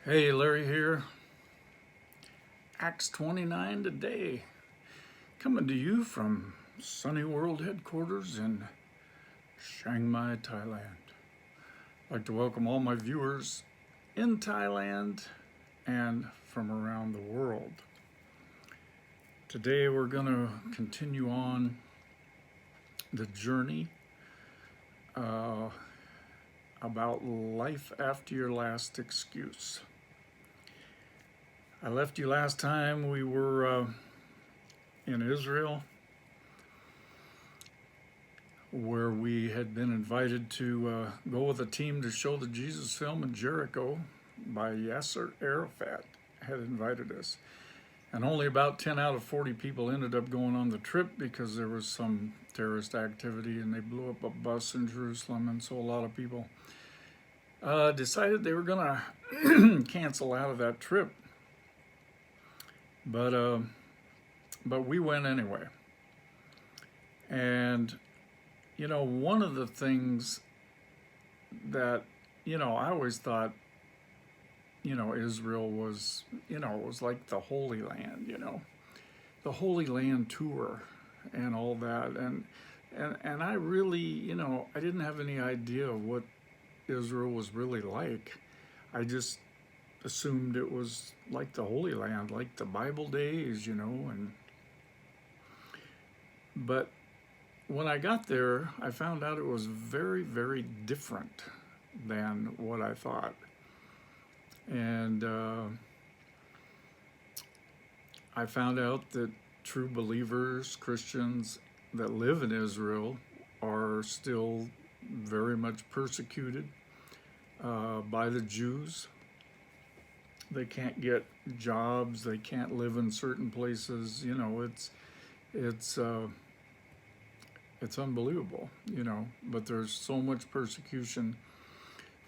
Hey, Larry here. Acts 29 today. Coming to you from Sunny World headquarters in Chiang Mai, Thailand. I'd like to welcome all my viewers in Thailand and from around the world. Today we're going to continue on the journey about life after your last excuse. I left you last time we were in Israel, where we had been invited to go with a team to show the Jesus film in Jericho by Yasser Arafat had invited us. And only about 10 out of 40 people ended up going on the trip because there was some terrorist activity and they blew up a bus in Jerusalem, and so a lot of people decided they were going to cancel out of that trip. But we went anyway. And, one of the things that, I always thought, Israel was, it was like the Holy Land, the Holy Land tour and all that. And I really, I didn't have any idea of what Israel was really like. I just assumed it was like the Holy Land, like the Bible days, but when I got there, I found out it was very, very different than what I thought. And I found out that true believers, Christians that live in Israel, are still very much persecuted by the Jews. They can't get jobs. They can't live in certain places. It's unbelievable. But there's so much persecution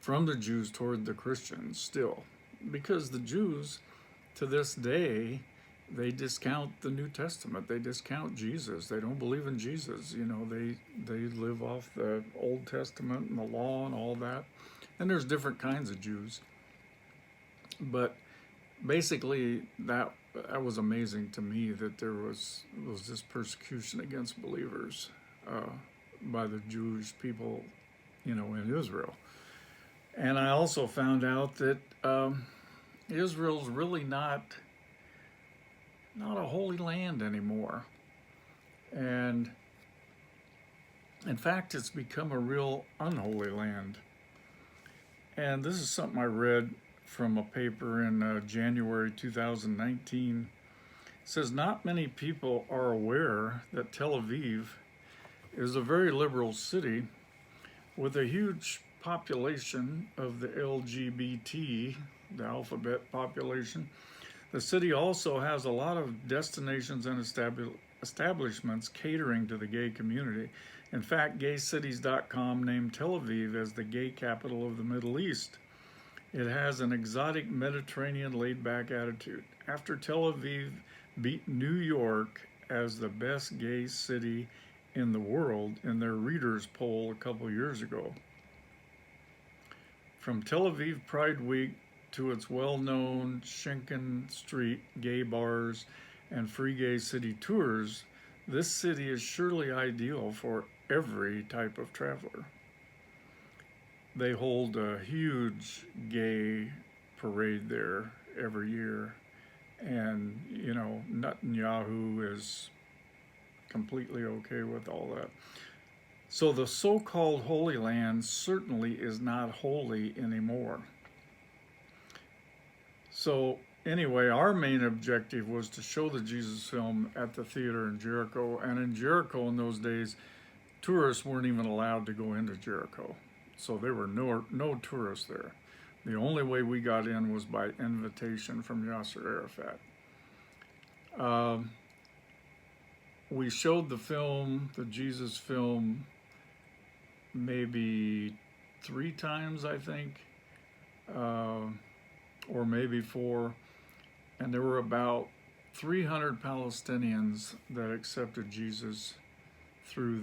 from the Jews toward the Christians still, because the Jews, to this day, they discount the New Testament. They discount Jesus. They don't believe in Jesus. They live off the Old Testament and the law and all that. And there's different kinds of Jews. But basically, that was amazing to me, that there was this persecution against believers by the Jewish people, in Israel. And I also found out that Israel's really not a holy land anymore. And in fact, it's become a real unholy land. And this is something I read from a paper in January 2019. It says, not many people are aware that Tel Aviv is a very liberal city with a huge population of the LGBT, the alphabet population. The city also has a lot of destinations and establishments catering to the gay community. In fact, gaycities.com named Tel Aviv as the gay capital of the Middle East. It has an exotic Mediterranean laid-back attitude. After Tel Aviv beat New York as the best gay city in the world in their readers poll a couple years ago. From Tel Aviv Pride Week to its well-known Schenken Street gay bars and free gay city tours, this city is surely ideal for every type of traveler. They hold a huge gay parade there every year, and Netanyahu is completely okay with all that. So the so-called Holy Land certainly is not holy anymore. So anyway, our main objective was to show the Jesus film at the theater in Jericho. And in Jericho in those days, tourists weren't even allowed to go into Jericho. So there were no tourists there. The only way we got in was by invitation from Yasser Arafat. We showed the film, the Jesus film, maybe 3 times, I think, or maybe 4. And there were about 300 Palestinians that accepted Jesus through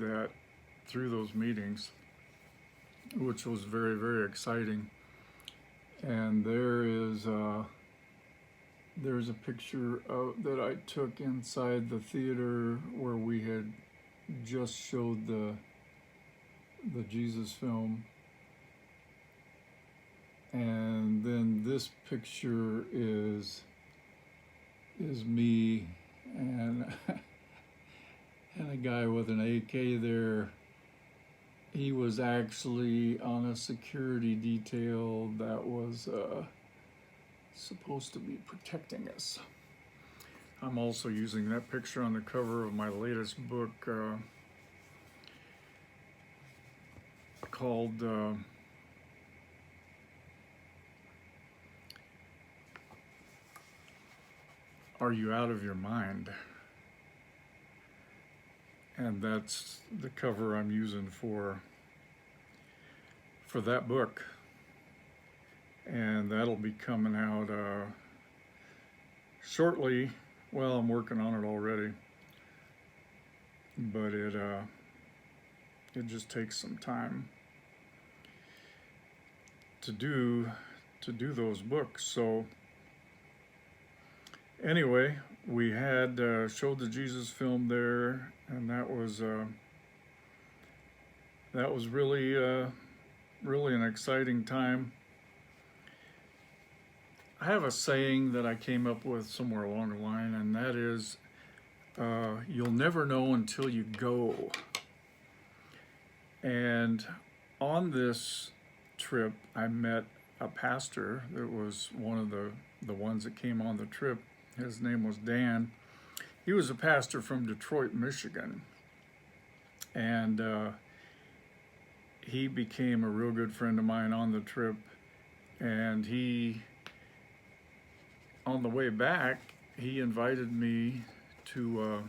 those meetings, which was very, very exciting. And there there's a picture that I took inside the theater where we had just showed the Jesus film. And then this picture is me and and a guy with an AK there. He was actually on a security detail that was supposed to be protecting us. I'm also using that picture on the cover of my latest book called Are You Out of Your Mind? And that's the cover I'm using for that book. And that'll be coming out shortly. Well, I'm working on it already, but it just takes some time to do those books. So anyway, we had showed the Jesus film there, and that was really really an exciting time. I have a saying that I came up with somewhere along the line, and that is, you'll never know until you go. And on this trip, I met a pastor that was one of the ones that came on the trip. His name was Dan. He was a pastor from Detroit, Michigan. And he became a real good friend of mine on the trip. And on the way back, he invited me to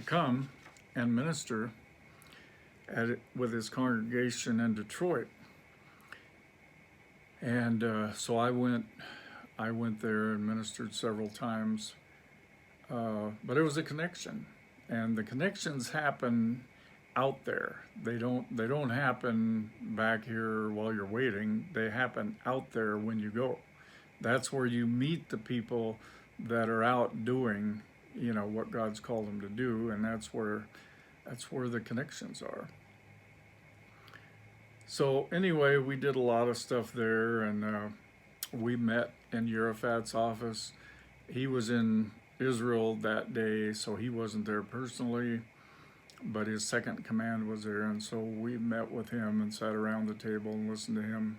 come and minister with his congregation in Detroit. And so I went there and ministered several times. But it was a connection, and the connections happen out there. They don't happen back here while you're waiting. They happen out there when you go. That's where you meet the people that are out doing, what God's called them to do, and that's where the connections are. So anyway, we did a lot of stuff there, and we met in Urifat's office. He was in Israel that day, so he wasn't there personally, but his second command was there, and so we met with him and sat around the table and listened to him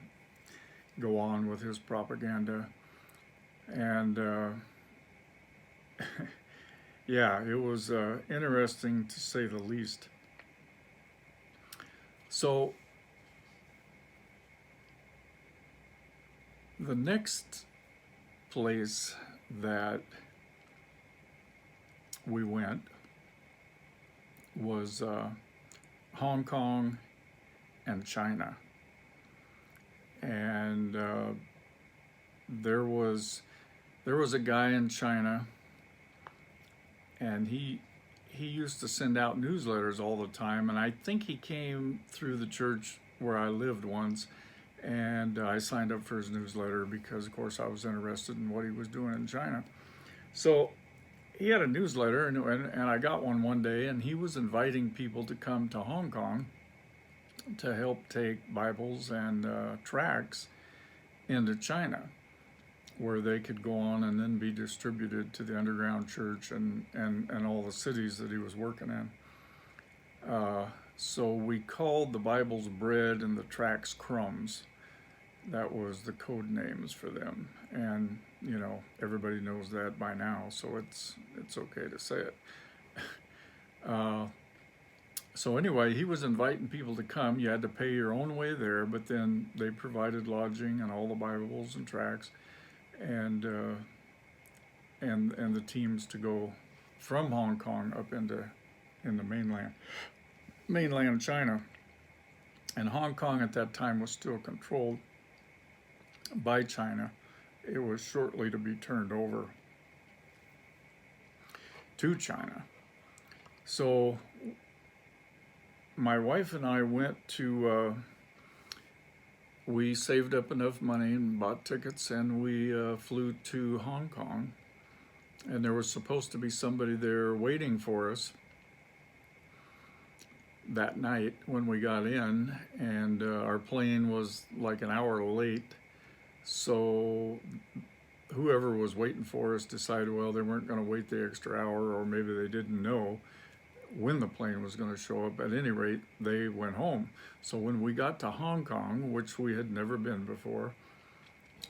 go on with his propaganda. And yeah, it was interesting to say the least. So the next place that we went was Hong Kong and China. And there was a guy in China, and he used to send out newsletters all the time, and I think he came through the church where I lived once, and I signed up for his newsletter because, of course, I was interested in what he was doing in China. So he had a newsletter, and I got one day, and he was inviting people to come to Hong Kong to help take Bibles and tracts into China, where they could go on and then be distributed to the underground church and all the cities that he was working in. So we called the Bibles bread and the tracts crumbs. That was the code names for them. And, everybody knows that by now, so it's okay to say it. So anyway, he was inviting people to come. You had to pay your own way there, but then they provided lodging and all the Bibles and tracts, and the teams to go from Hong Kong up into mainland China. And Hong Kong at that time was still controlled by China. It was shortly to be turned over to China. So my wife and I went to we saved up enough money and bought tickets, and we flew to Hong Kong. And there was supposed to be somebody there waiting for us that night when we got in, and our plane was like an hour late. So whoever was waiting for us decided, well, they weren't going to wait the extra hour, or maybe they didn't know when the plane was going to show up. At any rate, they went home. So when we got to Hong Kong, which we had never been before,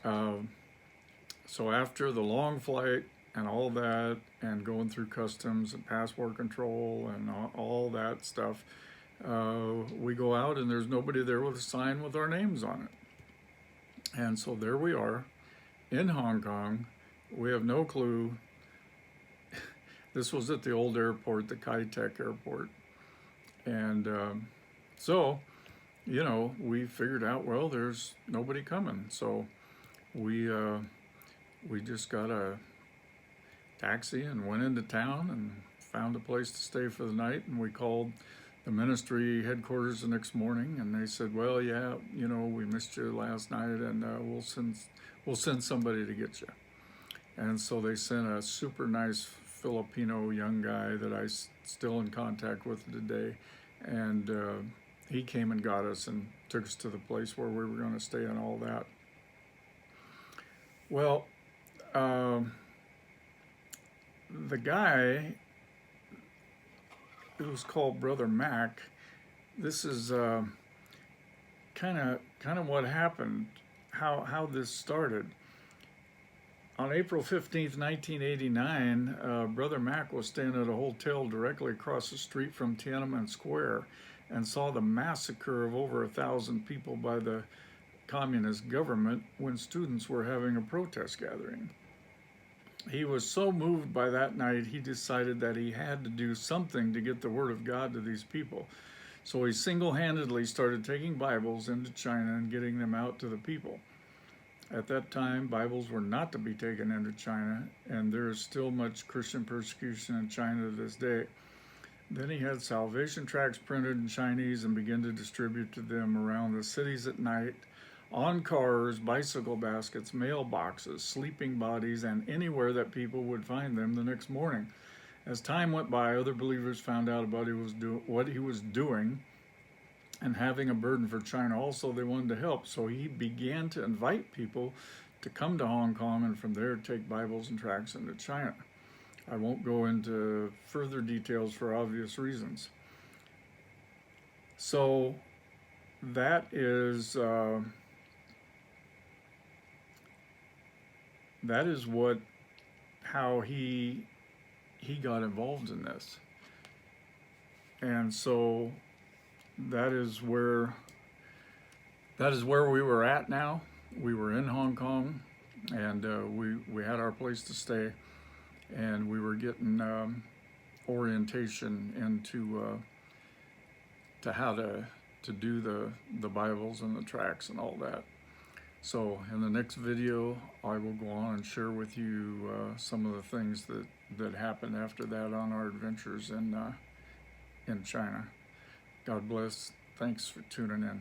so after the long flight and all that, and going through customs and passport control and all that stuff, we go out and there's nobody there with a sign with our names on it. And so there we are in Hong Kong. We have no clue. This was at the old airport, the Kai-Tak airport. And so, you know, we figured out, well, there's nobody coming. So we just got a taxi and went into town and found a place to stay for the night. And we called the ministry headquarters the next morning, and they said, well, yeah, you know, we missed you last night, and we'll send somebody to get you. And so they sent a super nice Filipino young guy that I'm still in contact with today, and he came and got us and took us to the place where we were going to stay and all that. Well, the guy, it was called Brother Mac. This is kind of what happened, how this started. On April 15th, 1989, Brother Mac was staying at a hotel directly across the street from Tiananmen Square and saw the massacre of over 1,000 people by the communist government when students were having a protest gathering. He was so moved by that night, he decided that he had to do something to get the word of God to these people. So he single-handedly started taking Bibles into China and getting them out to the people. At that time, Bibles were not to be taken into China, and there is still much Christian persecution in China to this day. Then he had salvation tracts printed in Chinese and began to distribute to them around the cities at night, on cars, bicycle baskets, mailboxes, sleeping bodies, and anywhere that people would find them the next morning. As time went by, other believers found out about what he was doing, and having a burden for China. Also, they wanted to help, so he began to invite people to come to Hong Kong and from there take Bibles and tracts into China. I won't go into further details for obvious reasons. So that is how he got involved in this. And so that is where we were at now. We were in Hong Kong, and we had our place to stay, and we were getting orientation into to how to do the Bibles and the tracts and all that. So in the next video, I will go on and share with you some of the things that happened after that on our adventures in China. God bless. Thanks for tuning in.